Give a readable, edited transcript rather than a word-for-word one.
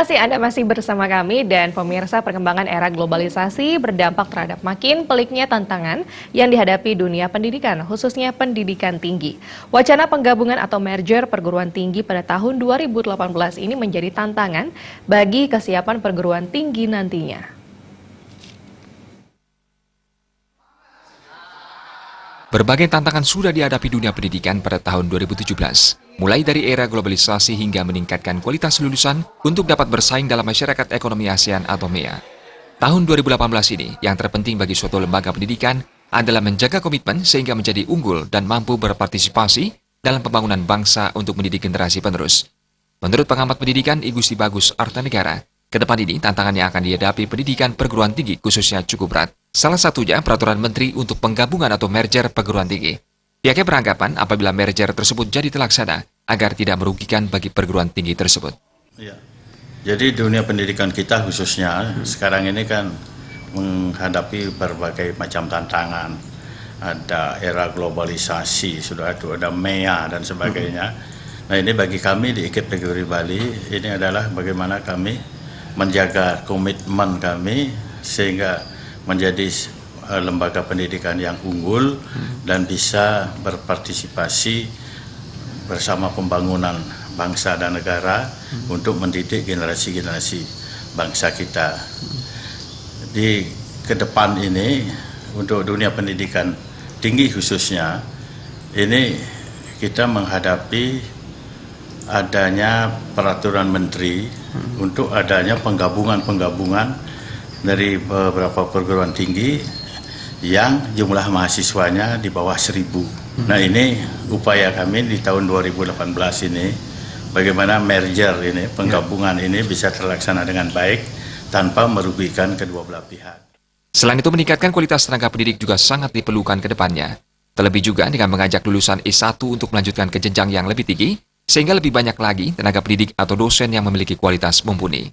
kasih Anda masih bersama kami dan pemirsa. Perkembangan era globalisasi berdampak terhadap makin peliknya tantangan yang dihadapi dunia pendidikan, khususnya pendidikan tinggi. Wacana penggabungan atau merger perguruan tinggi pada tahun 2018 ini menjadi tantangan bagi kesiapan perguruan tinggi nantinya. Berbagai tantangan sudah dihadapi dunia pendidikan pada tahun 2017, mulai dari era globalisasi hingga meningkatkan kualitas lulusan untuk dapat bersaing dalam masyarakat ekonomi ASEAN atau MEA. Tahun 2018 ini, yang terpenting bagi suatu lembaga pendidikan adalah menjaga komitmen sehingga menjadi unggul dan mampu berpartisipasi dalam pembangunan bangsa untuk mendidik generasi penerus. Menurut pengamat pendidikan I Gusti Bagus Artanegara, ke depan ini tantangan yang akan dihadapi pendidikan perguruan tinggi khususnya cukup berat. Salah satunya peraturan menteri untuk penggabungan atau merger perguruan tinggi. Pihaknya beranggapan apabila merger tersebut jadi terlaksana agar tidak merugikan bagi perguruan tinggi tersebut. Ya. Jadi dunia pendidikan kita khususnya sekarang ini kan menghadapi berbagai macam tantangan. Ada era globalisasi, sudah ada MEA dan sebagainya. Nah ini bagi kami di IKIP PGRI Bali, ini adalah bagaimana kami menjaga komitmen kami sehingga menjadi lembaga pendidikan yang unggul dan bisa berpartisipasi bersama pembangunan bangsa dan negara untuk mendidik generasi-generasi bangsa kita. Di ke depan ini untuk dunia pendidikan tinggi khususnya ini kita menghadapi adanya peraturan menteri untuk adanya penggabungan dari beberapa perguruan tinggi yang jumlah mahasiswanya di bawah 1.000. Nah ini upaya kami di tahun 2018 ini, bagaimana merger ini, penggabungan ini bisa terlaksana dengan baik tanpa merugikan kedua belah pihak. Selain itu meningkatkan kualitas tenaga pendidik juga sangat diperlukan ke depannya. Terlebih juga dengan mengajak lulusan S1 untuk melanjutkan ke jenjang yang lebih tinggi, sehingga lebih banyak lagi tenaga pendidik atau dosen yang memiliki kualitas mumpuni.